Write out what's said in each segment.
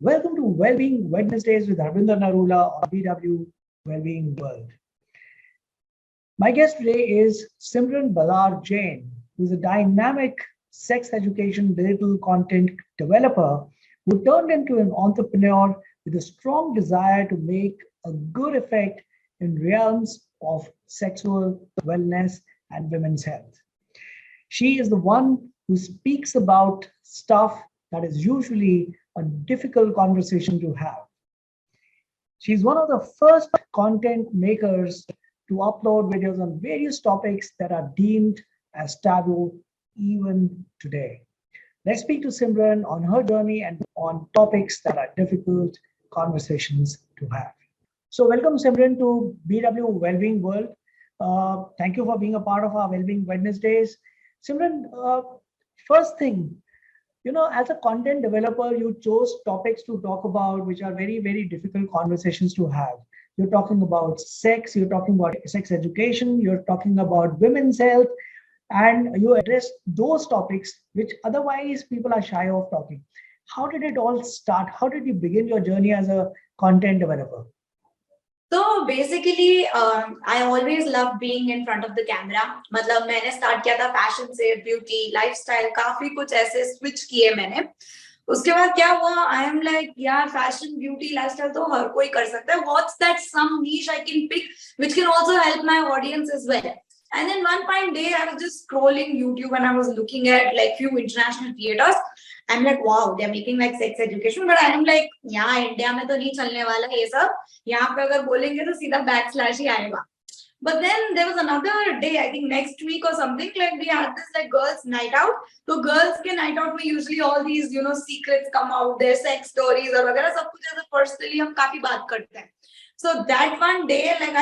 Welcome to Wellbeing Wednesdays with Arvinder Narula on BW Wellbeing World. My guest today is Simran Balar Jain, who is a dynamic sex education digital content developer who turned into an entrepreneur with a strong desire to make a good effect in realms of sexual wellness and women's health. She is the one who speaks about stuff that is usually a difficult conversation to have. She's one of the first content makers to upload videos on various topics that are deemed as taboo even today. Let's speak to Simran on her journey and on topics that are difficult conversations to have. So welcome Simran to BW Wellbeing World. Thank you for being a part of our Wellbeing Wednesdays. Simran, first thing, as a content developer, you chose topics to talk about which are very, very difficult conversations to have. You're talking about sex, you're talking about sex education, you're talking about women's health, and you address those topics which otherwise people are shy of talking. How did it all start? How did you begin your journey as a content developer? So basically, I always love being in front of the camera. मतलब मैंने start किया था fashion से beauty, lifestyle, काफी कुछ ऐसे switch किए मैंने. उसके बाद क्या हुआ? I am like, यार fashion, beauty, lifestyle तो हर कोई कर सकता है. What's that some niche I can pick which can also help my audience as well? And then one fine day, I was just scrolling YouTube and I was looking at like few international creators. I'm like, wow, they're making like sex education, but I'm like, यहाँ India में तो नहीं चलने वाला ये सब. यहाँ पे अगर बोलेंगे तो सीधा backslash ही आएगा. But then there was another day, I think next week or something, like we had this like girls' night out. So girls के night out में usually all these secrets come out, their sex stories और वगैरह सब कुछ ऐसे personally हम काफी बात करते हैं. So that one day, like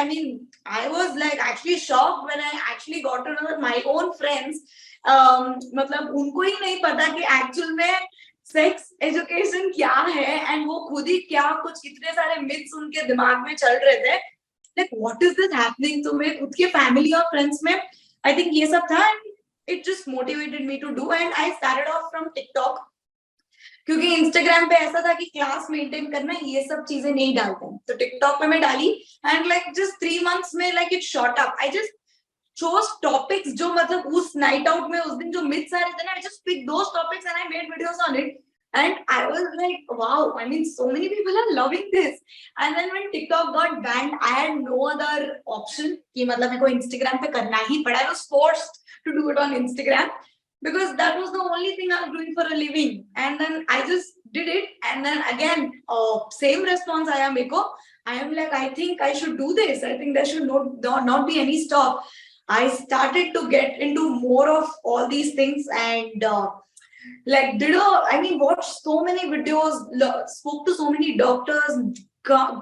I was like actually shocked when I actually got to know that my own friends. मतलब उनको ही नहीं पता कि एक्चुअल में सेक्स एजुकेशन क्या है एंड वो खुद ही क्या कुछ इतने सारे मिथ्स उनके दिमाग में चल रहे थे like what is this happening तो मेरे खुद के फैमिली और फ्रेंड्स में आई थिंक ये सब था and it just motivated me to do and I started off from TikTok क्योंकि इंस्टाग्राम पे ऐसा था कि क्लास मेंटेन करना ये सब चीजें नहीं डालते हैं तो टिकटॉक पे मैं डाली एंड लाइक जस्ट 3 months में like it shot up I just chose topics जो मतलब उस night out में उस दिन जो myths आ रहे थे ना I just picked those topics and I made videos on it and I was like wow I mean so many people are loving this and then when TikTok got banned I had no other option कि मतलब मेरे को Instagram पे करना ही पड़ा I was forced to do it on Instagram because that was the only thing I was doing for a living and then I just did it and then again same response आया मेरे को I am like I think I should do this I think there should not be any stop I started to get into more of all these things and watched so many videos, spoke to so many doctors,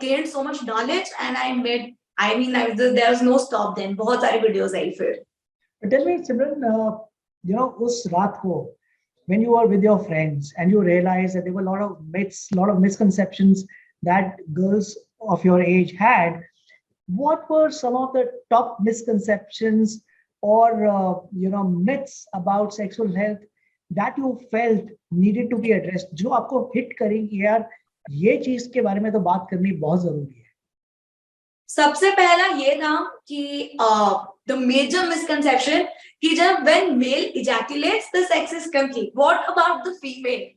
gained so much knowledge and there was no stop then. बहुत सारे videos आई फिर. Tell me, Simran, उस रात को when you were with your friends and you realized that there were a lot of myths, a lot of misconceptions that girls of your age had. What were some of the top misconceptions or myths about sexual health that you felt needed to be addressed जो आपको hit करेंगी यार ये चीज के बारे में तो बात करनी बहुत जरूरी है. सबसे पहला ये था कि the major misconception कि जब when male ejaculates the sex is complete. What about the female?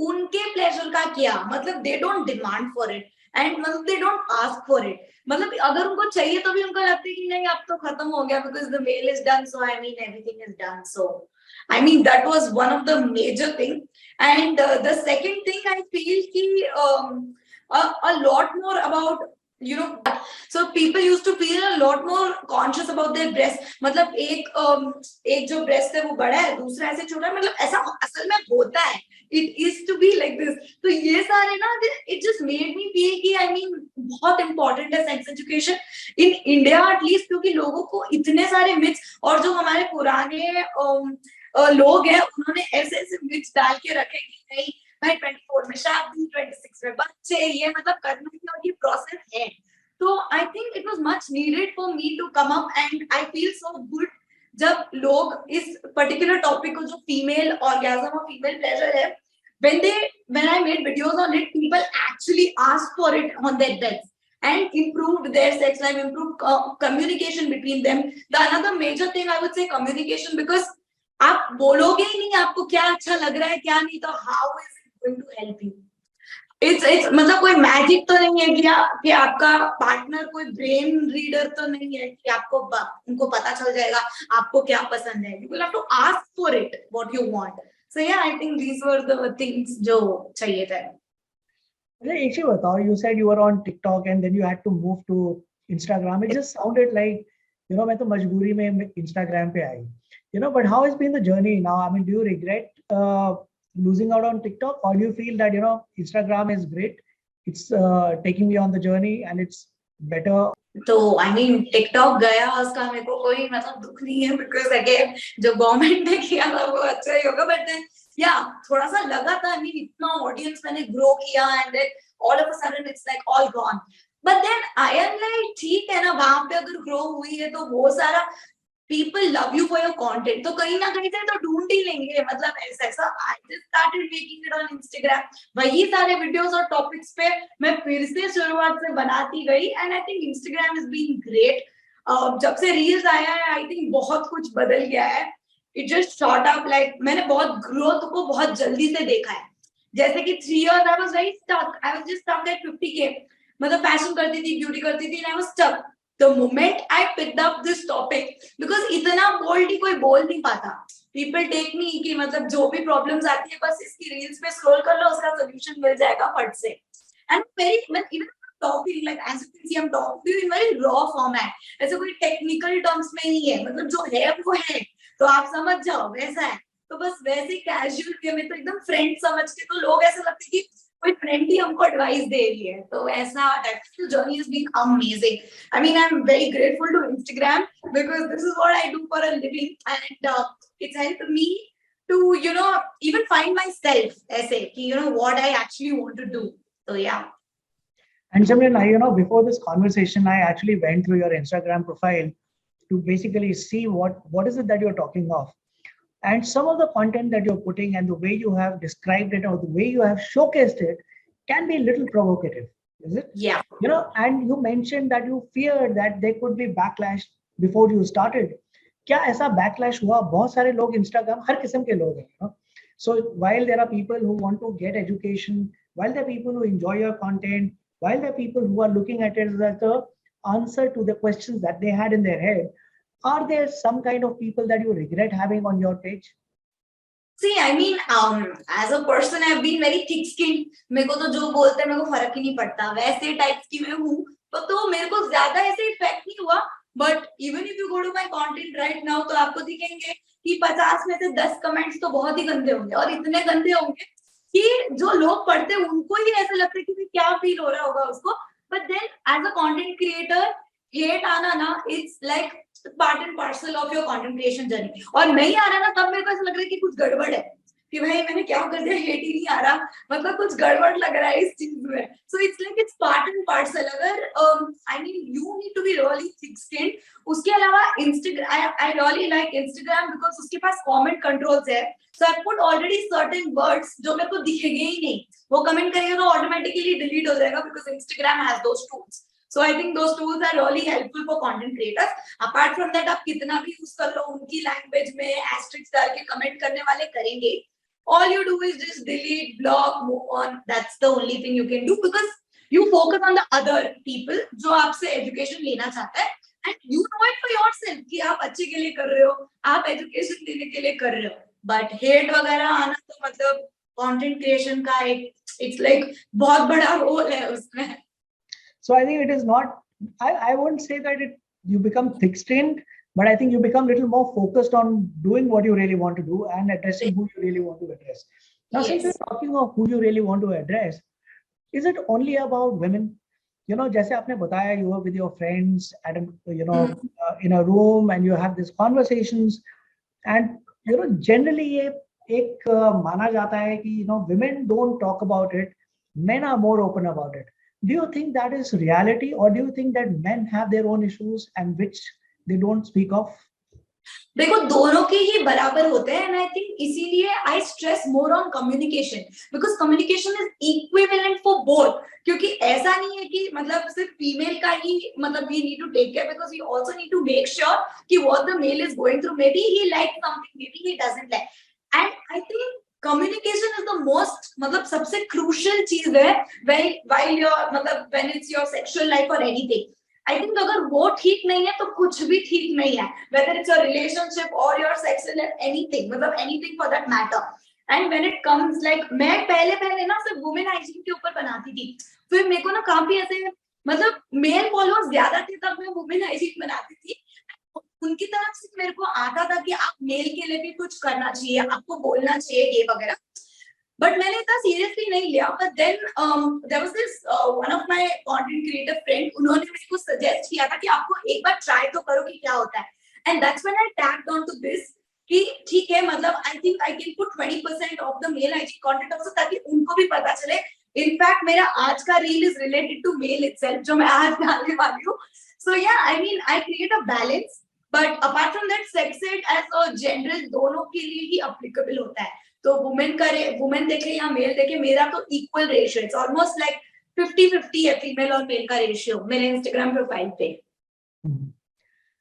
उनके pleasure का क्या? मतलब they don't demand for it and मतलब they don't ask for it. मतलब अगर उनको चाहिए तो भी उनको लगता है कि नहीं अब तो खत्म हो गया because the male is done so I mean everything is done so I mean that was one of the major thing and the second thing I feel कि a lot more about so people used to feel a lot more conscious about their breast मतलब एक जो breast है वो बड़ा है दूसरा ऐसे छोटा है मतलब ऐसा असल में होता है it is to be like this तो ये सारे ना it just made me feel कि I mean बहुत important है sex education in India at least क्योंकि लोगों को इतने सारे myths और जो हमारे पुराने लोग हैं उन्होंने ऐसे ऐसे myths डाल के रखे कि नहीं भाई 24 में शादी 26 में बच्चे ये मतलब करने की और ये प्रोसेस है तो I think it was much needed for me to come up and I feel so good जब लोग इस पर्टिकुलर टॉपिक को जो फीमेल ऑर्गेज्म और फीमेल प्लेजर है when I made videos on it, people actually asked for it on their beds and improved their sex life, improved communication between them. The another major thing I would say, communication, because आप बोलोगे ही नहीं आपको क्या अच्छा लग रहा है क्या नहीं, तो how is it going to help you? It's मतलब कोई मैजिक तो नहीं है कि आपका पार्टनर कोई ब्रेन रीडर तो नहीं है कि आपको उनको पता चल जाएगा आपको क्या पसंद है. You will have to ask for it what you want. So yeah, I think these were the things जो चाहिए थे. एक चीज बताओ, you said you were on TikTok and then you had to move to Instagram. It just sounded like, मैं तो मजबूरी में Instagram पे आई. But how has been the journey now? I mean, do you regret losing out on TikTok, or do you feel that, Instagram is great? It's taking me on the journey and it's better. तो I mean TikTok गया, उसका मेरे को कोई मतलब दुख नहीं है, because again जो गवर्नमेंट ने किया था वो अच्छा ही होगा, but then yeah, थोड़ा सा लगा था. I mean इतना ऑडियंस मैंने ग्रो किया and then all of a sudden it's like all gone. But then I am like ठीक है ना, वहां पे अगर ग्रो हुई है तो वो सारा people love you for your content, तो कहीं ना कहीं से तो ढूंढ ही लेंगे. मतलब ऐसा I just started making it on Instagram, वही सारे वीडियोस और टॉपिक्स पे मैं फिर से शुरुआत से बनाती गई. And I think Instagram has been great. जब से रील्स आया है आई थिंक बहुत कुछ बदल गया है. It just shot up, like मैंने बहुत ग्रोथ को बहुत जल्दी से देखा है. जैसे कि 3 years I was very stuck, I was just stuck at 50K. मतलब फैशन करती थी, ब्यूटी करती थी, and I was stuck. The moment I picked up this topic, because इतना boldly कोई बोल नहीं पाता. People take me कि मतलब जो भी problems आती है बस इसकी reels पे scroll कर लो, उसका solution मिल जाएगा फट से. And even talking, like as you can see I'm talking to you in very raw format. ऐसे कोई technical terms में नहीं है, मतलब जो है वो है, तो आप समझ जाओ वैसा है. तो बस वैसे casual वे में तो एकदम friend समझ के, तो लोग ऐसा लगते कि कोई फ्रेंड ही हमको एडवाइस दे रही है. तो ऐसा that journey has been amazing. I mean I am very grateful to Instagram because this is what I do for a living, and it's helped me to even find myself ऐसे कि what I actually want to do. So yeah. And Simran, before this conversation, I actually went through your Instagram profile to basically see what is it that you're talking of. And some of the content that you're putting and the way you have described it or the way you have showcased it can be a little provocative, is it? Yeah. And you mentioned that you feared that there could be backlash before you started. क्या ऐसा backlash हुआ? बहुत सारे लोग Instagram, हर किस्म के लोग हैं. So while there are people who want to get education, while there are people who enjoy your content, while there are people who are looking at it as an answer to the questions that they had in their head, are there some kind of people that you regret having on your page? See, I mean, as a person, I've been very thick-skinned. मेरे को तो जो बोलते हैं मेरे को फर्क ही नहीं पड़ता, वैसे टाइप्स की मैं हूँ. तो मेरे को ज्यादा ऐसे इफेक्ट नहीं हुआ. But even if you go to my content right now, तो आपको दिखेंगे कि 50 में से 10 कमेंट्स तो बहुत ही गंदे होंगे, और इतने गंदे होंगे कि जो लोग पढ़ते हैं उनको ही ऐसा लगता है कि क्या फील हो रहा होगा उसको. But then, as a content creator, hate आना ना, it's like part and parcel of your content creation journey. और नहीं आ रहा ना, तब मेरे को ऐसा लग रहा है कि कुछ गड़बड़ है, कि भाई मैंने क्या कर दिया, हेट ही नहीं आ रहा, मतलब कुछ गड़बड़ लग रहा है इस चीज में. So it's like it's part and parcel. अगर I mean you need to be really thick skinned. उसके अलावा Instagram, I really like Instagram because उसके पास कमेंट कंट्रोल्स है. So I put already certain words जो मेरे को दिखेंगे ही नहीं. वो कमेंट करेगा तो ऑटोमेटिकली डिलीट हो जाएगा because Instagram has those tools. So I think those tools are really helpful for content creators. Apart from that, आप कितना भी यूज कर लो, उनकी लैंग्वेज में एस्ट्रिक्स डाल के कमेंट करने वाले करेंगे. All you do is just delete, block, move on. That's the only thing you can do because you focus on the other people जो आपसे एजुकेशन लेना चाहता है, and you know it for yourself कि आप अच्छे के लिए कर रहे हो, आप एजुकेशन देने के लिए कर रहे हो. But hate वगैरह आना तो मतलब content creation का एक it's like बहुत बड़ा रोल है उसमें. So I think it is not, I won't say that you become thick-skinned, but I think you become a little more focused on doing what you really want to do and addressing who you really want to address. Now, yes. Since we're talking of who you really want to address, is it only about women? जैसे आपने बताया, you were with your friends at in a room and you have these conversations, and generally ये एक माना जाता है कि women don't talk about it, men are more open about it. Do you think that is reality, or do you think that men have their own issues and which they don't speak of? देखो दोनों के ही बराबर होते हैं, and I think इसीलिए आई stress more on communication, because communication is equivalent for both. क्योंकि ऐसा नहीं है कि मतलब सिर्फ फीमेल का ही मतलब we need to take care, because we also need to make sure कि what the male is going through, maybe he like something, maybe he doesn't like. And I think communication is the most मतलब सबसे crucial चीज है while your मतलब when it's your sexual life और anything. I think अगर वो ठीक नहीं है तो कुछ भी ठीक नहीं है, whether it's your relationship or your sexual life, anything मतलब anything for that matter. And when it comes like मैं पहले पहले ना सिर्फ वुमेन हाइजीन के ऊपर बनाती थी, फिर मेरे को ना काफी ऐसे मतलब मेल फॉलोअर्स ज्यादा थे, तब मैं वुमेन हाइजीन बनाती थी. उनकी तरफ से मेरे को आता था कि आप मेल के लिए भी कुछ करना चाहिए, आपको बोलना चाहिए ये वगैरह. बट मैंने इतना सीरियसली नहीं लिया. But then there was this one of my content creator friend, उन्होंने मेरे को सजेस्ट किया था कि आपको एक बार ट्राई तो करो कि क्या होता है. And that's when I tapped on to this कि ठीक है मतलब I think I can put 20% of the male IG content also, ताकि उनको भी पता चले. इनफैक्ट मेरा आज का reel is related to male itself, जो मैं आज डालने वाली हूँ. So yeah I mean I create a balance, but apart from that sex ed as a general दोनों के लिए ही अप्लीकेबल होता है. तो वुमेन देखे या मेल देखे, मेरा तो equal ratio, it's almost like 50-50 है फीमेल और मेल का रेशियो मेरे इंस्टाग्राम प्रोफाइल पे.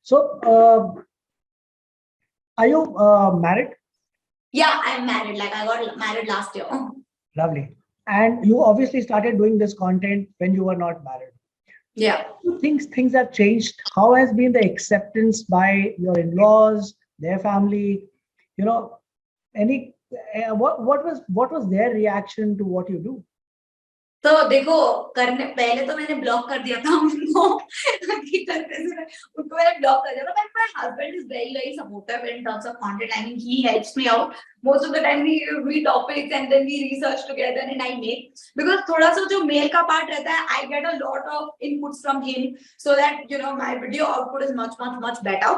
So, are you married? Yeah, I'm married. Like I got married last year. Lovely. And you obviously started doing this content when you were not married. Yeah. Things have changed. How has been the acceptance by your in-laws, their family? You know, any what was their reaction to what you do? तो देखो करने पहले तो मैंने block कर दिया था उनको कि करने से उनको मैंने ब्लॉक कर दिया था. But my husband is very supportive in terms of content. I mean he helps me out most of the time. We topics and then we research together and I make, because थोड़ा सा जो mail का part रहता है I get a lot of inputs from him, so that you know my video output is much better.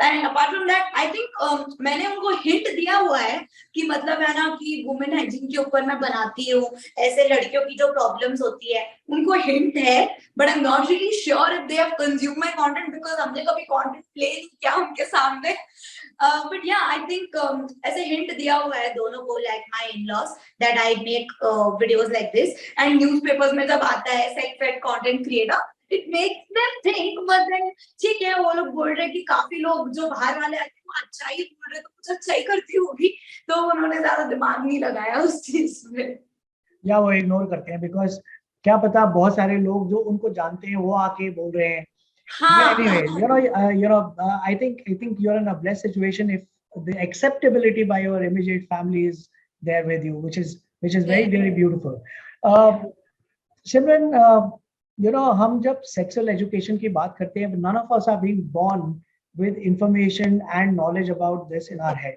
And apart from that I think मैंने उनको hint दिया हुआ है कि मतलब है ना कि वुमेन हाइजीन के ऊपर मैं बनाती हूँ, ऐसे लड़कियों की जो प्रॉब्लम्स होती है उनको हिंट है. But I am not really sure if they have consume my content, because हमने कभी कंटेंट प्ले नहीं किया उनके सामने. बट या आई थिंक ऐसे हिंट दिया हुआ है दोनों को, like my in laws, that I make videos like this. And newspapers में जब आता है sex ed content creator, it makes them think. But then ठीक है, वो लोग बोल रहे हैं कि काफी लोग जो बाहर वाले आते हैं वो अच्छा ही बोल रहे, तो कुछ अच्छा ही करती होगी, तो उन्होंने ज्यादा दिमाग नहीं लगाया उस चीज में. या वो इग्नोर करते हैं, बिकॉज क्या पता बहुत सारे लोग जो उनको जानते हैं वो आके बोल रहे हैं. But anyway, I think you're in a blessed situation if the acceptability by your immediate family is there with you, which is very beautiful. Simran, हम जब sexual education की बात करते हैं, none of us are being born with information and knowledge about this in our head.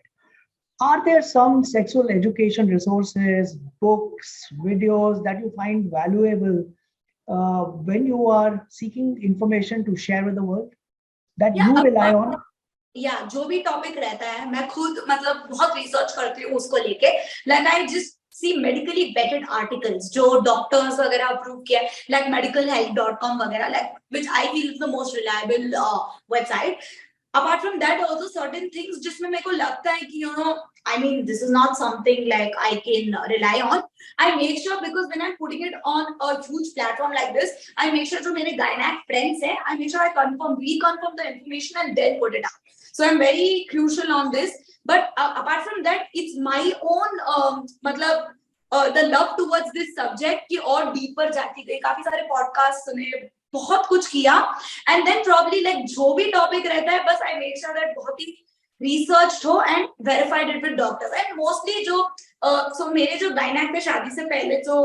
Are there some sexual education resources, books, videos that you find valuable when you are seeking information to share with the world that you rely on? या जो भी topic रहता है मैं खुद मतलब बहुत research करती हूँ उसको लेके. Like I just see medically vetted articles जो डॉक्टर्स वगैरह अप्रूव किया, लाइक medicalhealth.com वगैरह, like which I feel is the most reliable website. Apart from that, also certain things जिसमें मेरे को लगता है कि I mean this is not something like I can rely on. I make sure, because when I'm putting it on a huge platform like this, I make sure जो मेरे gynac friends हैं, I make sure I reconfirm the information and then put it out. So I'm very crucial on this. But apart from that, it's my own मतलब the love towards this subject कि और deeper जाती गई, काफी सारे podcasts सुने, बहुत कुछ किया. एंड देन प्रॉब्ली लाइक जो भी टॉपिक रहता है बस आई मेक श्योर दैट बहुत ही रिसर्च्ड हो and verified it with doctors. And mostly जो सो मेरे जो गायनेक थे शादी से पहले जो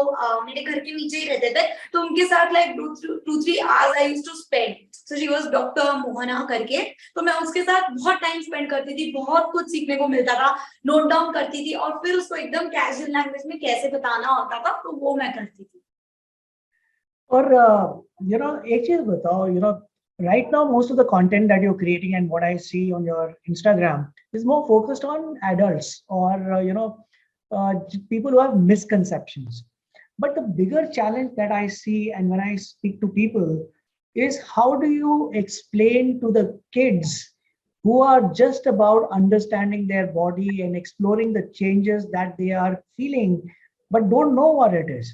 मेरे घर के नीचे ही रहते थे, तो उनके साथ like 2-3 hours I used to spend. So she was doctor Mohana करके, तो मैं उसके साथ बहुत टाइम स्पेंड करती थी, बहुत कुछ सीखने को मिलता था, नोट डाउन करती थी और फिर उसको एकदम कैजुअल लैंग्वेज में कैसे बताना होता था, तो वो मैं करती थी. और एक चीज बताओ, right now most of the content that you're creating and what I see on your Instagram is more focused on adults or people who have misconceptions. But the bigger challenge that I see and when I speak to people is how do you explain to the kids who are just about understanding their body and exploring the changes that they are feeling, but don't know what it is.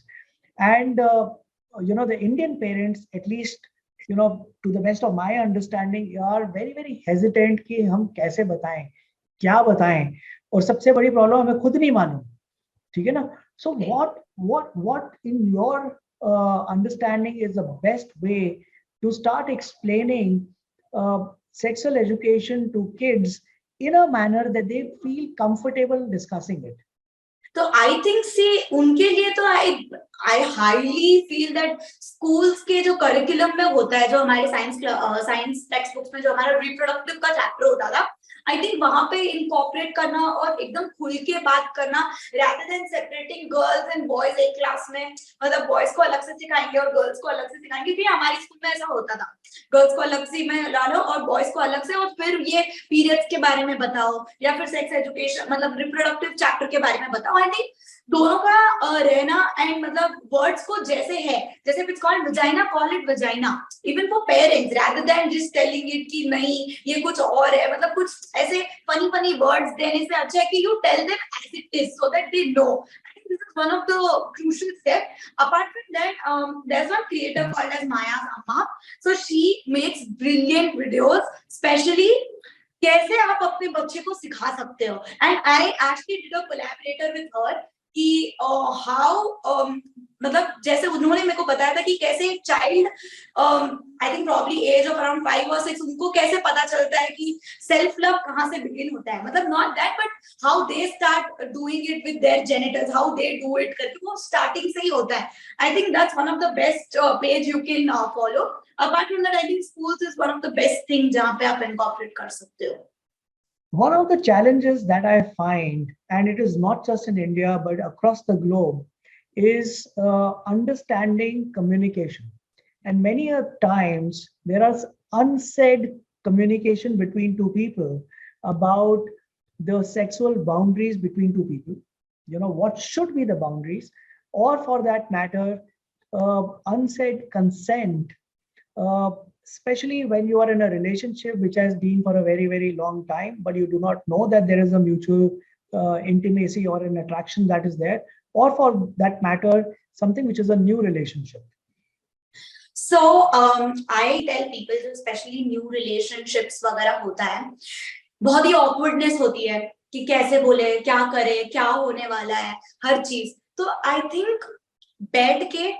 And the Indian parents, at least to the best of my understanding, are very very hesitant कि हम कैसे बताएं, क्या बताएं, और सबसे बड़ी problem हमें खुद नहीं मालूम, ठीक है ना? So what in your understanding is the best way to start explaining sexual education to kids in a manner that they feel comfortable discussing it? तो आई थिंक सी उनके लिए तो I highly feel that schools के जो curriculum में होता है, जो हमारे साइंस टेक्स्ट बुक्स में जो हमारा रिप्रोडक्टिव का चैप्टर होता था, आई थिंक वहां पे इनकॉर्पोरेट करना और एकदम खुल के बात करना, rather than separating girls and boys एक क्लास में, मतलब बॉयज को अलग से सिखाएंगे और गर्ल्स को अलग से सिखाएंगे, क्योंकि हमारे स्कूल में ऐसा होता था, गर्ल्स को अलग से में डालो और बॉयज को अलग से, और फिर ये पीरियड्स के बारे में बताओ या फिर सेक्स एजुकेशन मतलब रिप्रोडक्टिव चैप्टर के बारे में बताओ। आई थिंक दोनों का रहना एंड मतलब वर्ड्स को जैसे है, जैसे it's called vagina, call it vagina, even for parents, rather than just telling it कि नहीं ये कुछ और है, मतलब कुछ ऐसे फनी वर्ड्स देने से अच्छा है कि you tell them as it is so that they know. I think this is one of the crucial steps. Apart from that, there's one creator called as Maya's Amma. So she makes brilliant videos, especially कैसे आप अपने बच्चे को सिखा सकते हो, and I actually did a collaborator with her कि how मतलब जैसे उन्होंने मेरे को बताया था कि कैसे एक child I think probably age of around 5 or 6 उनको कैसे पता चलता है कि सेल्फ लव कहाँ से बिगिन होता है, मतलब not that but how they start doing it with their genitals, how they do it करके वो स्टार्टिंग से ही होता है। I think that's one of the best page you can follow. Apart from that I think schools is one of the best thing जहाँ पे आप incorporate कर सकते हो। One of the challenges that I find, and it is not just in India but across the globe, is understanding communication. And many a times there is unsaid communication between two people about the sexual boundaries between two people. What should be the boundaries, or for that matter, unsaid consent, especially when you are in a relationship which has been for a very very long time, but you do not know that there is a mutual intimacy or an attraction that is there, or for that matter something which is a new relationship. So I tell people, especially new relationships वगैरह होता है, बहुत ही awkwardness होती है कि कैसे बोले, क्या करे, क्या होने वाला है, हर चीज। तो आई थिंक बैठ के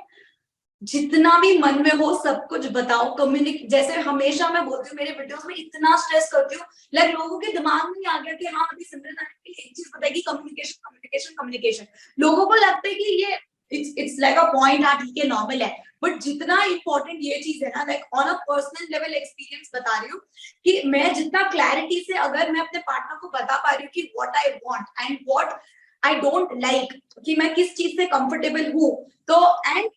जितना भी मन में हो सब कुछ बताओ, कम्युनिकेट। जैसे हमेशा मैं बोलती हूँ, मेरे वीडियोस में इतना स्ट्रेस करती हूँ, लाइक लोगों के दिमाग में आ गया कि हाँ अभी सिमरन आंटी एक चीज बताएगी, कम्युनिकेशन कम्युनिकेशन कम्युनिकेशन। लोगों को लगता है कि ये इट्स लाइक अ पॉइंट, हाँ ठीक है नॉर्मल है, बट जितना इंपॉर्टेंट ये चीज है ना, like on a personal level experience बता रही हूँ कि मैं जितना क्लैरिटी से अगर मैं अपने पार्टनर को बता पा रही हूँ कि what I want and what I don't like, कि मैं किस चीज से कंफर्टेबल हूँ, तो एंड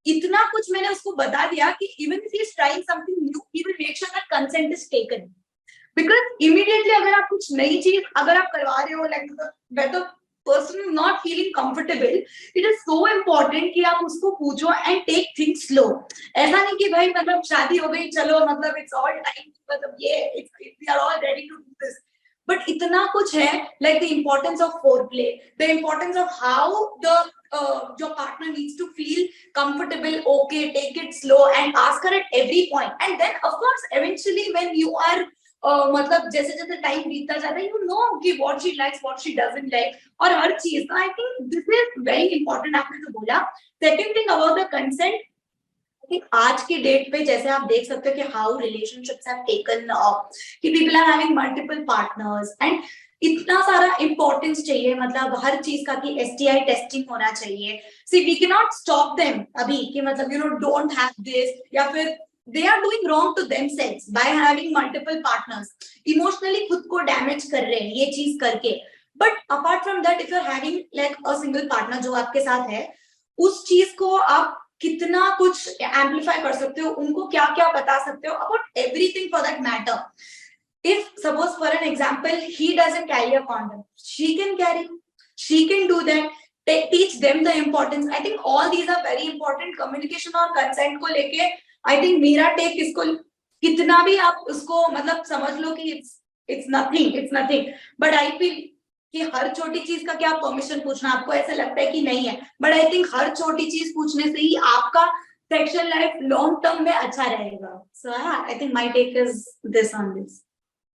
इतना कुछ मैंने उसको बता दिया कि even if he is trying something new, he will make sure that consent is taken. Because immediately अगर आप कुछ नई चीज अगर आप करवा रहे हो, लाइक मैं तो person not feeling comfortable, it is so important कि आप उसको पूछो एंड टेक थिंग्स स्लो। ऐसा नहीं कि भाई मतलब शादी हो गई चलो मतलब इट्स ऑल टाइम, मतलब ये we are all ready to do this, but इतना कुछ है, like the importance of foreplay, the importance of how the your partner needs to feel comfortable, okay, take it slow and ask her at every point, and then of course eventually when you are मतलब जैसे जैसे time बीतता जाता है, you know कि what she likes, what she doesn't like, और हर चीज। I think this is very important आपने जो बोला। Second thing about the consent, I think आज के डेट पे जैसे आप देख सकते हो कि how relationships have taken off, कि people are having multiple partners and इतना सारा इंपॉर्टेंस चाहिए, मतलब हर चीज का कि एसटीआई टेस्टिंग होना चाहिए। See we can not stop them अभी कि मतलब you know don't have this, या फिर they are doing wrong to themselves by having multiple partners, emotionally खुद को डैमेज कर रहे हैं ये चीज करके। But apart from that, if you are having like a single partner जो आपके साथ है, उस चीज को आप कितना कुछ एम्पलीफाई कर सकते हो, उनको क्या क्या बता सकते हो about everything for that matter. If suppose for an example he doesn't carry a condom, she can carry, she can do that, teach them the importance. I think all these are very important। communication और consent को लेके I think मेरा take इसको कितना भी आप उसको मतलब समझ लो कि it's nothing. But I feel कि हर छोटी चीज का क्या परमिशन पूछना, आपको ऐसा लगता है कि नहीं है, बट आई थिंक हर छोटी चीज पूछने से ही आपका सेक्शुअल लाइफ लॉन्ग टर्म में अच्छा रहेगा. So yeah, I think my take is this on this.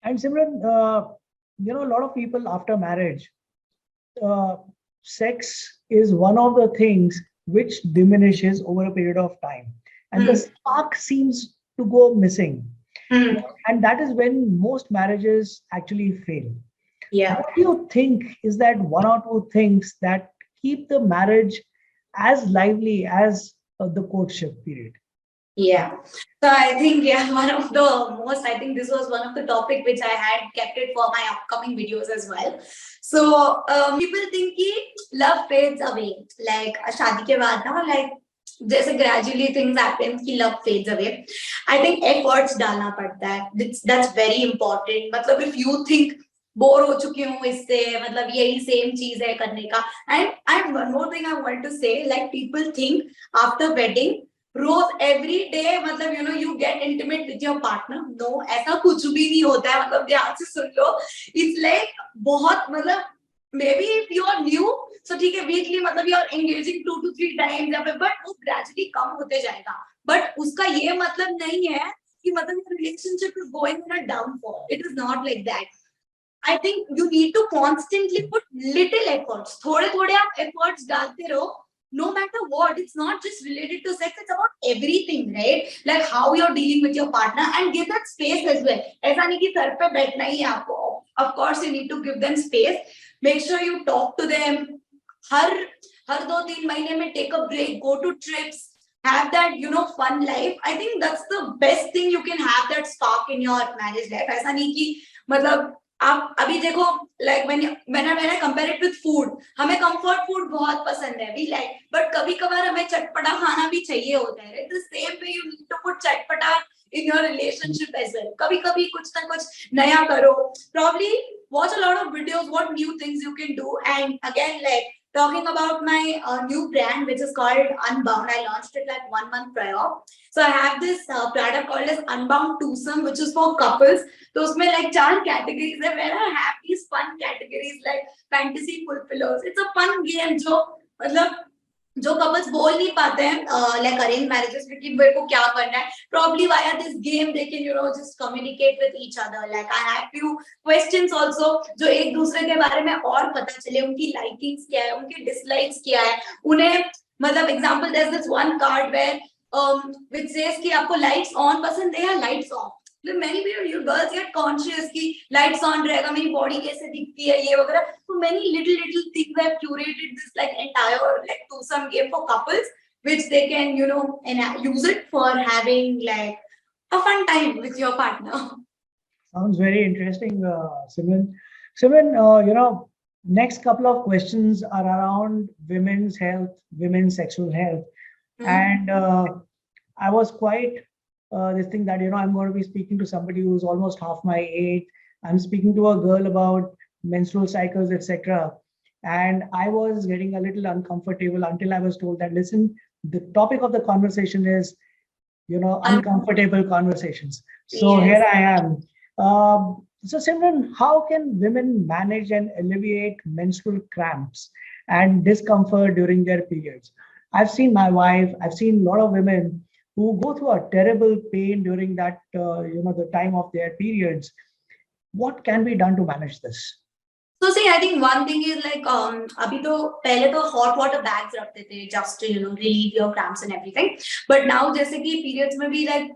And Simran, a lot of people after marriage, sex is one of the things which diminishes over a period of time, and the spark seems to go missing. And that is when most marriages actually fail. Yeah. What do you think is that one or two things that keep the marriage as lively as the courtship period? Yeah. So I think, one of the most, I think this was one of the topic which I had kept it for my upcoming videos as well. So people think कि love fades away. Like शादी के बाद ना, like जैसे gradually things happen कि love fades away. I think efforts डालना पड़ता है. That's very important. मतलब if you think बोर हो चुकी हूँ इससे, मतलब यही सेम चीज है करने का. And one more thing I want to say, like people think after wedding rose every day मतलब you get intimate with your partner. No, ऐसा कुछ भी नहीं होता है. मतलब ध्यान से सुन लो. It's like बहुत मतलब maybe if you are new, so ठीक है weekly मतलब you are engaging 2 to 3 times, but वो gradually कम होते जाएगा. But उसका ये मतलब नहीं है कि मतलब your relationship is going on a downfall. It is not like that. I think you need to constantly put little efforts. थोड़े आप efforts डालते रहो. No matter what, it's not just related to sex, it's about everything, right? Like how you're dealing with your partner, and give that space as well. ऐसा नहीं कि sir पे बैठना ही है आपको. Of course, you need to give them space. Make sure you talk to them. हर 2-3 महीने में take a break, go to trips, have that fun life. I think that's the best thing you can have, that spark in your marriage life. ऐसा नहीं कि मतलब आप अभी देखो, like when I compare it with food, हमें comfort food बहुत पसंद है, we like, but कभी कभार हमें चटपटा खाना भी चाहिए होता है. The same way you need to put चटपटा in your relationship as well. कभी कभी कुछ ना कुछ नया करो. Probably watch a lot of videos, what new things you can do. And again, like talking about my new brand, which is called Unbound. I launched it like 1 month prior. So I have this product called as Unbound Twosome, which is for couples. So उसमें like 4 categories है, where I have these fun categories like fantasy fulfillers. It's a fun game जो मतलब जो couples बोल नहीं पाते हैं like arranged marriages में कि मेरे को क्या करना है. Probably via this game they can just communicate with each other. Like I have few questions also जो एक दूसरे के बारे में और पता चले, उनकी likings क्या है, उनकी dislikes क्या है, उन्हें मतलब example there's this one card where which says कि आपको lights on पसंद है या lights off. Many people, you girls get conscious कि lights on रहेगा, मेरी body कैसे दिखती है ये वगैरह. So many little things I have curated this like entire like twosome game for couples, which they can and use it for having like a fun time with your partner. Sounds very interesting, Simran. Simran, next couple of questions are around women's health, women's sexual health, and I was quite this thing that I'm going to be speaking to somebody who's almost half my age. I'm speaking to a girl about menstrual cycles, etc. And I was getting a little uncomfortable until I was told that, listen, the topic of the conversation is, uncomfortable conversations. So Yes. here I am. So Simran, how can women manage and alleviate menstrual cramps and discomfort during their periods? I've seen my wife, I've seen a lot of women who go through a terrible pain during that, the time of their periods. What can be done to manage this? So see, I think one thing is like अभी तो पहले तो hot water bags रखते थे just to relieve your cramps and everything. But now जैसे कि periods में भी like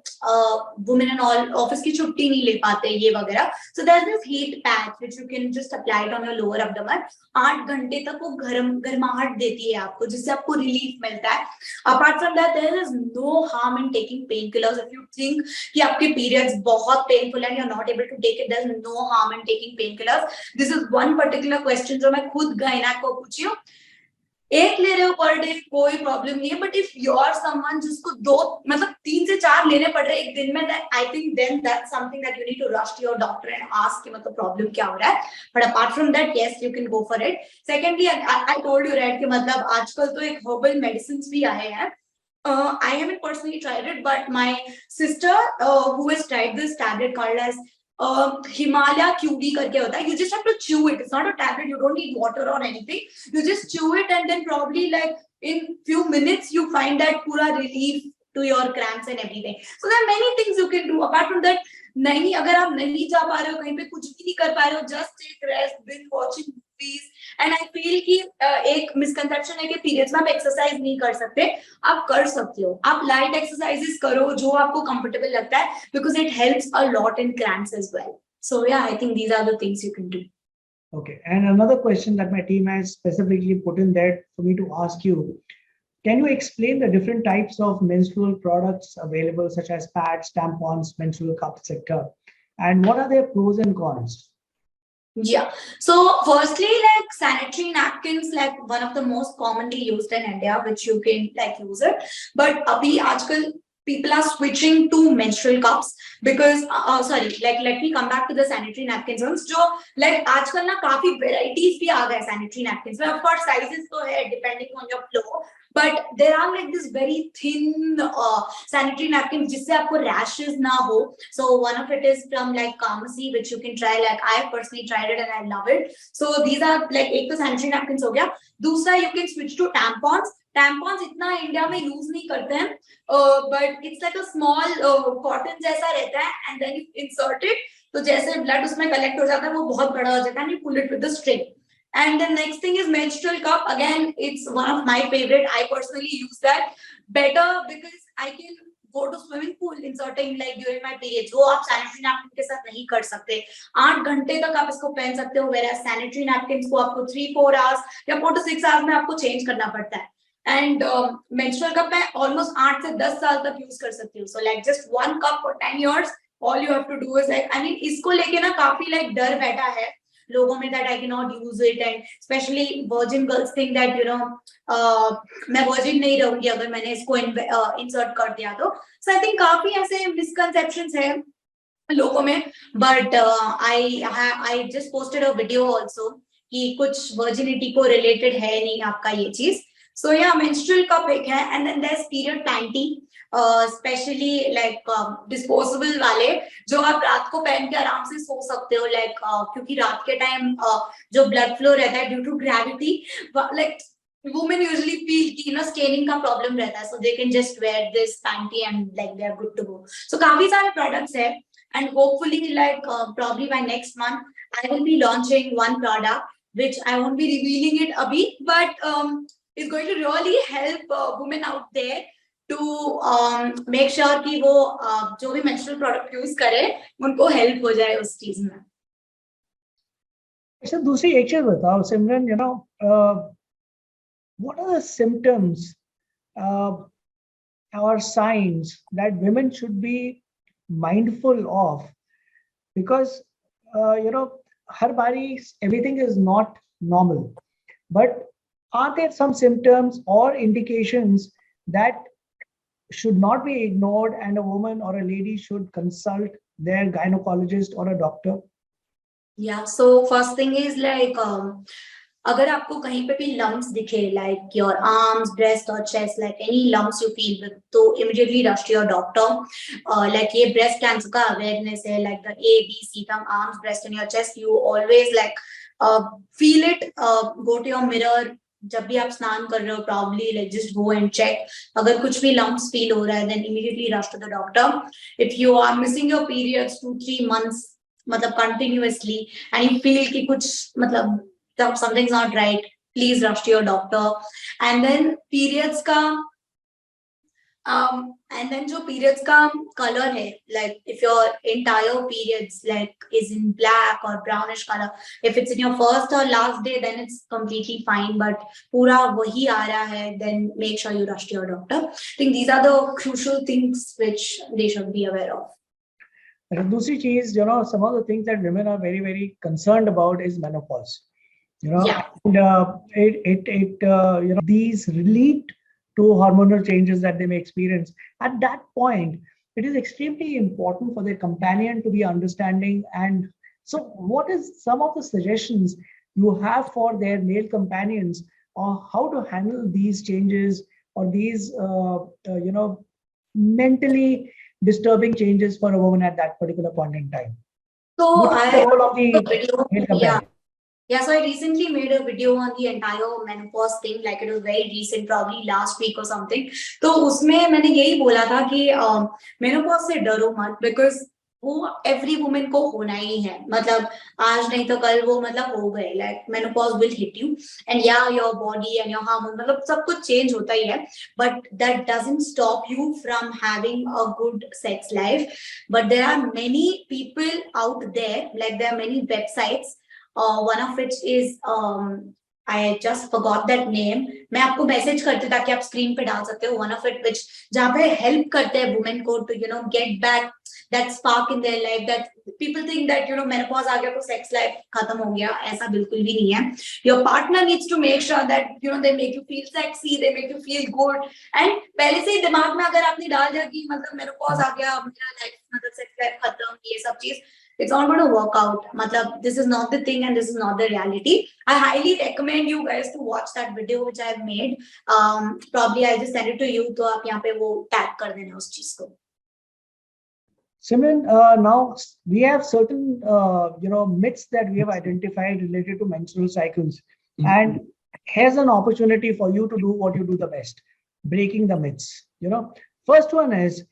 women and all office की छुट्टी नहीं ले पाते ये वगैरह. So there's this heat patch which you can just apply it on your lower abdomen. 8 घंटे तक वो गर्माहट देती है आपको, जिससे आपको relief मिलता है. Apart from that, there is no harm in taking painkillers. If you think कि आपके periods बहुत painful and you're not able to take it, there's no harm in taking painkillers. This is one particular question जो मैं खुद गायना को पूछी हूँ. एक ले रहे हो पर डे कोई प्रॉब्लम नहीं है, but if you are someone जिसको 2 मतलब 3 से 4 लेने पड़ रहे एक दिन में, I think then that's something that you need to rush to your doctor and ask कि मतलब प्रॉब्लम क्या हो रहा है. But apart from that, yes, you can go for it. Secondly, I told you right कि मतलब आजकल तो एक हर्बल मेडिसिन भी आए हैं. I haven't personally tried it, but my sister who has tried this tablet called as Himalaya QD करके होता है. You just have to chew it. It's not a tablet. You don't need water or anything. You just chew it and then probably like in few minutes you find that pura relief to your cramps and everything. So there are many things you can do. Apart from that, नहीं अगर आप नहीं जा पा रहे हो कहीं पे कुछ भी नहीं कर पा रहे हो, just take rest, binge watching movies. And I feel कि एक misconception है कि periods में आप exercise नहीं कर सकते. आप कर सकते हो. आप light exercises करो जो आपको comfortable लगता है, because it helps a lot in cramps as well. So yeah, I think these are the things you can do. Okay, and another question that my team has specifically put in there for me to ask you. Can you explain the different types of menstrual products available, such as pads, tampons, menstrual cups, etc.? And what are their pros and cons? Yeah. So firstly, like sanitary napkins, like one of the most commonly used in India, which you can like use it. But abhi aajkal people are switching to menstrual cups because sorry, like let me come back to the sanitary napkins ones. जो like आजकल ना काफी varieties भी आ गए sanitary napkins में. Of course, sizes तो है depending on your flow. But there are like this very thin sanitary napkins जिससे आपको rashes ना हो. So one of it is from like Pharmacy, which you can try. Like I personally tried it and I love it. So these are like एक तो sanitary napkins हो गया. दूसरा you can switch to tampons. Tampons इतना India में use नहीं करते हैं, but it's like a small cotton जैसा रहता है and then you insert it. तो जैसे blood उसमें collect हो जाता है वो बहुत बड़ा हो जाता है and you pull it with the string. And the next thing is menstrual cup. Again, it's one of my favorite. I personally use that better because I can go to swimming pool inserting like during my periods. वो आप sanitary napkin के साथ नहीं कर सकते. 8 घंटे तक आप इसको पहन सकते हो, whereas sanitary napkins को आपको 3-4 hours या 4 to 6 hours में आपको change करना पड़ता है. And menstrual cup मैं almost 8 से 10 साल तक use कर सकती हूँ. So like just one cup for 10 years, all you have to do is like, I mean इसको लेके ना काफी like डर बैठा है लोगों में that I cannot use it, and especially virgin girls think that you know मैं virgin नहीं रहूंगी अगर मैंने इसको insert कर दिया तो. So I think काफी ऐसे misconceptions है लोगों में, but I just posted a video also कि कुछ virginity को related है नहीं आपका ये चीज. So yeah, menstrual cup एक है, and then there's period panty. Specially like disposable वाले जो आप रात को पहन के आराम से सो सकते हो, लाइक क्योंकि रात के टाइम जो ब्लड फ्लो रहता है due to gravity, like women usually feel कि ना स्टेनिंग का प्रॉब्लम रहता है, so they can just wear this panty and like they are good to go. So काफी सारे products है, and hopefully like probably by next month I will be launching one product which I won't be revealing it abhi, but it's going to really help women out there to make sure कि वो जो भी menstrual product use करे उनको help हो जाए उस चीज में. अच्छा, दूसरी एक चीज बताओ सिमरन, you know, what are the symptoms or signs that women should be mindful of? Because you know, har bari everything is not normal, but are there some symptoms or indications that should not be ignored and a woman or a lady should consult their gynecologist or a doctor? Yeah, so first thing is like अगर आपको कहीं पे भी lumps दिखे, like your arms, breast or chest, like any lumps you feel with, तो immediately rush to your doctor. Like ये breast cancer का awareness है, like the A, B, C from arms, breast and your chest, you always like feel it, go to your mirror. जब भी आप स्नान कर रहे हो probably like just go and check. अगर कुछ भी lumps feel हो रहा है then immediately rush to the doctor. If you are missing your periods 2-3 months मतलब continuously and you feel कि कुछ मतलब something's not right, please rush to your doctor. And then periods का and then जो periods का color है, like if your entire periods like is in black or brownish color, if it's in your first or last day then it's completely fine, but पूरा वही आ रहा है then make sure you rush to your doctor. I think these are the crucial things which they should be aware of. दूसरी चीज, you know, some of the things that women are very very concerned about is menopause. You know, Yeah. And you know, these relate to hormonal changes that they may experience. At that point, it is extremely important for their companion to be understanding. And so, what is some of the suggestions you have for their male companions on how to handle these changes or these, you know, mentally disturbing changes for a woman at that particular point in time? So What is the I role of made a the video, male yeah. companion? Yeah, so I recently made a video on the entire menopause thing, like it was very recent, probably last week or something. तो उसमें मैंने यही बोला था कि menopause से डरो मत, because वो every woman को होना ही है, मतलब आज नहीं तो कल वो मतलब हो गए, like menopause will hit you, and yeah, your body and your hormones, मतलब सब कुछ change होता ही है, but that doesn't stop you from having a good sex life. But there are many people out there, like there are many websites. One of which is I just forgot that name. मैं आपको message करती हूँ ताकि आप screen पे डाल सकते हो. One of it which जहाँ पे हेल्प करते हैं वुमेन को to get back that spark in their life. That people think that menopause आ गया तो sex life खत्म हो गया. ऐसा बिल्कुल भी नहीं है. Your partner needs to make sure that they make you feel sexy, they make you feel good. And पहले से ही दिमाग में अगर आपने डाल दिया कि मतलब menopause आ गया, मेरा life मतलब sex life खत्म, ये सब चीज, it's not going to work out. Matlab, this is not the thing and this is not the reality. I highly recommend you guys to watch that video which I've made. Probably I'll just send it to you, तो आप यहाँ पे वो tag कर देना उस चीज को. Simran, now we have certain myths that we have identified related to menstrual cycles, and here's an opportunity for you to do what you do the best: breaking the myths. First one is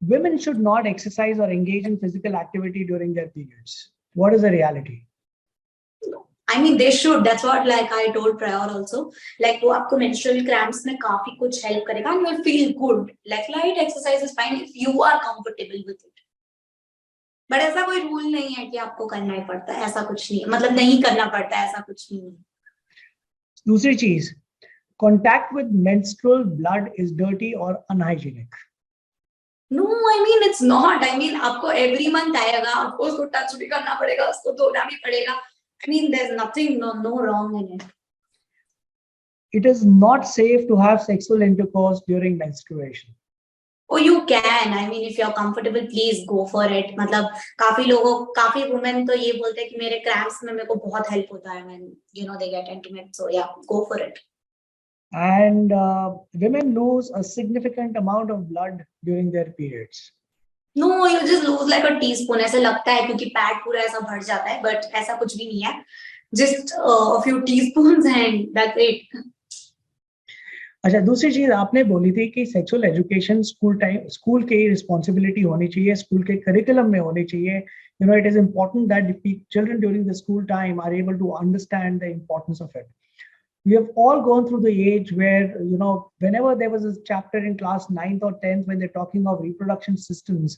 women should not exercise or engage in physical activity during their periods. What is the reality? I mean, they should. That's what, like I told prior also. Like, वो आपको menstrual cramps में काफी कुछ help करेगा, and you'll feel good. Like light exercise is fine if you are comfortable with it. But ऐसा कोई rule नहीं है कि आपको करना ही पड़ता है. ऐसा कुछ नहीं है. मतलब नहीं करना पड़ता है. ऐसा कुछ नहीं है. दूसरी चीज, contact with menstrual blood is dirty or unhygienic. No, I mean it's not. I mean आपको every month आएगा, आपको उसको touch भी करना पड़ेगा, उसको धोना भी पड़ेगा. I mean there's nothing no wrong in it. It is not safe to have sexual intercourse during menstruation. Oh, you can. I mean if you're comfortable, please go for it. मतलब काफी women तो ये बोलते हैं कि मेरे cramps में मेरे को बहुत help होता है when they get intimate. So yeah, go for it. And women lose a significant amount of blood during their periods. No, you just lose like a teaspoon. ऐसे लगता है क्योंकि पैड पूरा ऐसा भर जाता है, but ऐसा कुछ भी नहीं है. Just a few teaspoons and that's it. अच्छा, दूसरी चीज आपने बोली थी कि सेक्सुअल एजुकेशन स्कूल की रिस्पॉन्सिबिलिटी होनी चाहिए, स्कूल के करिकुलम में होनी चाहिए. It is important that children during the school time are able to understand the importance of it. We have all gone through the age where, whenever there was a chapter in class 9th or 10th when they're talking of reproduction systems,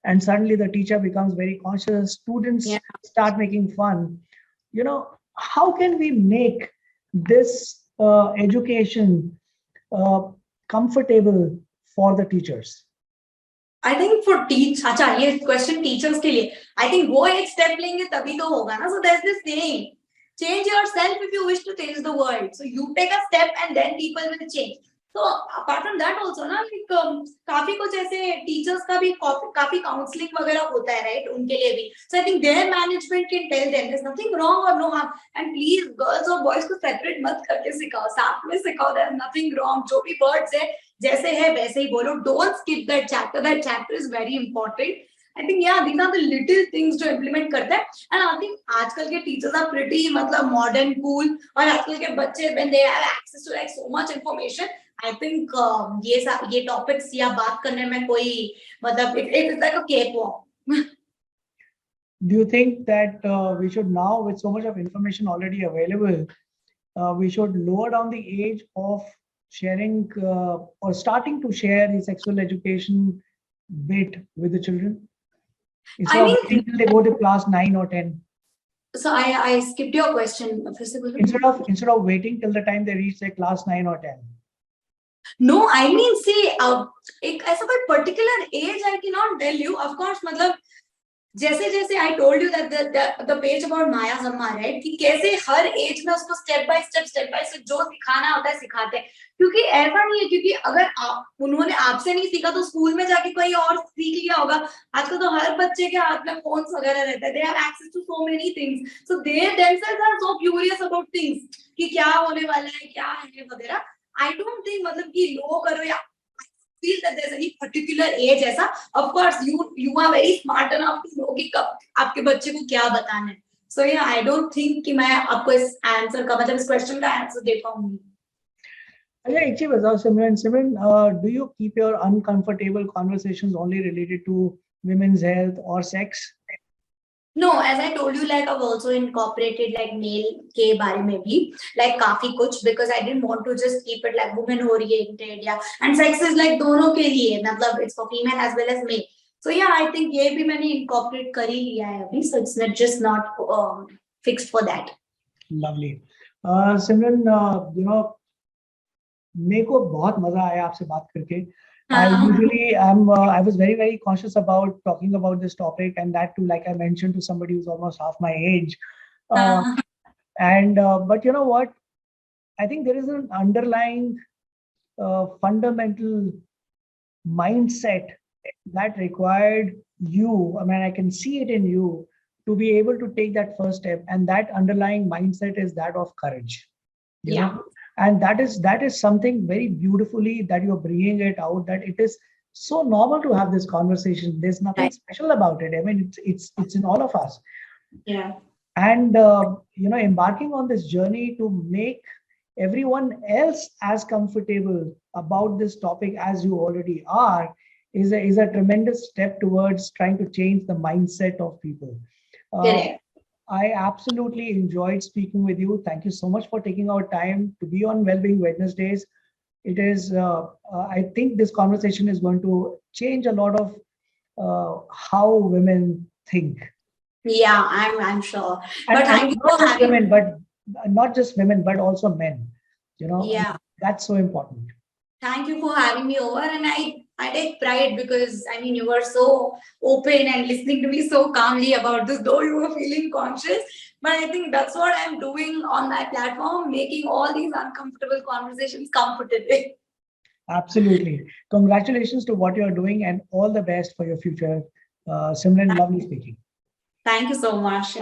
and suddenly the teacher becomes very conscious, students start making fun. How can we make this education comfortable for the teachers? I think for अच्छा ये question teachers के लिए, I think वो एक step लेंगे तभी तो होगा ना. So there's this saying, change yourself if you wish to change the world. So you take a step and then people will change. So apart from that also ना, like काफी कुछ ऐसे teachers का भी काफी counseling वगैरह होता है, right? उनके लिए भी. So I think their management can tell them there's nothing wrong or no harm. And please girls और boys को separate मत करके सिखाओ, साथ में सिखाओ. There's nothing wrong. जो भी words है जैसे है वैसे ही बोलो. Don't skip that chapter. That chapter is very important. I think these are the little things to implement करते हैं. And I think आजकल के teachers are pretty मतलब modern, cool. और आजकल के बच्चे when they have access to like so much information, I think ये topics या बात करने में कोई मतलब it is like a cakewalk. Do you think that we should now, with so much of information already available, we should lower down the age of sharing or starting to share the sexual education bit with the children? Instead of waiting till they go to class 9 or 10. So I skipped your question. Instead of waiting till the time they reach say class 9 or 10. No, I mean see, एक ऐसा कोई particular age I cannot tell you. Of course, मतलब जैसे I told you that the page about Maya Zamma, right? कि कैसे हर as में उसको step by step जो सिखाना होता है सिखाते हैं. क्योंकि ऐसा नहीं है क्योंकि अगर उन्होंने आपसे नहीं सीखा तो स्कूल में जाके कोई और सीख लिया होगा. आजकल तो हर बच्चे के हाथ में फोन्स वगैरह रहते हैं. They have access to so many things. So they themselves are so curious about things कि क्या होने वाला है क्या है वगैरह. I don't think मतलब कि लो करो या feel that there's any particular age ऐसा. Of course, you are very smart enough to know कि कब आपके बच्चे को क्या बताना है. So yeah, I don't think कि मैं आपको इस आंसर का मतलब इस क्वेश्चन का आंसर दे पाऊंगी. अच्छा, एक चीज बताओ सिमरन, do you keep your uncomfortable conversations only related to women's health or sex? No, as I told you, like I've also incorporated like male के बारे में भी like काफी कुछ, because I didn't want to just keep it like women oriented, yeah, and sex is like दोनों के लिए, मतलब it's for female as well as male. So yeah, I think ये भी मैंने incorporate कर ही लिया है अभी, so it's not just not fixed for that. Lovely. सिमरन, मेरे को बहुत मजा आया आपसे बात करके. I was very cautious about talking about this topic, and that too, like I mentioned, to somebody who's almost half my age. But you know what? I think there is an underlying fundamental mindset that required you. I mean, I can see it in you to be able to take that first step, and that underlying mindset is that of courage. You know? And that is something very beautifully that you're bringing it out, that it is so normal to have this conversation. There's nothing special about it. I mean, it's in all of us. Yeah. And embarking on this journey to make everyone else as comfortable about this topic as you already are is a tremendous step towards trying to change the mindset of people. I absolutely enjoyed speaking with you. Thank you so much for taking our time to be on Wellbeing Wednesdays. It is, I think this conversation is going to change a lot of how women think. Yeah, I'm sure. But thank you for having women, but not just women, but also men. Yeah, that's so important. Thank you for having me over, and I take pride because I mean you were so open and listening to me so calmly about this, though you were feeling conscious. But I think that's what I'm doing on my platform, making all these uncomfortable conversations comfortable. Absolutely. Congratulations to what you're doing, and all the best for your future. Simran, lovely speaking. Thank you so much.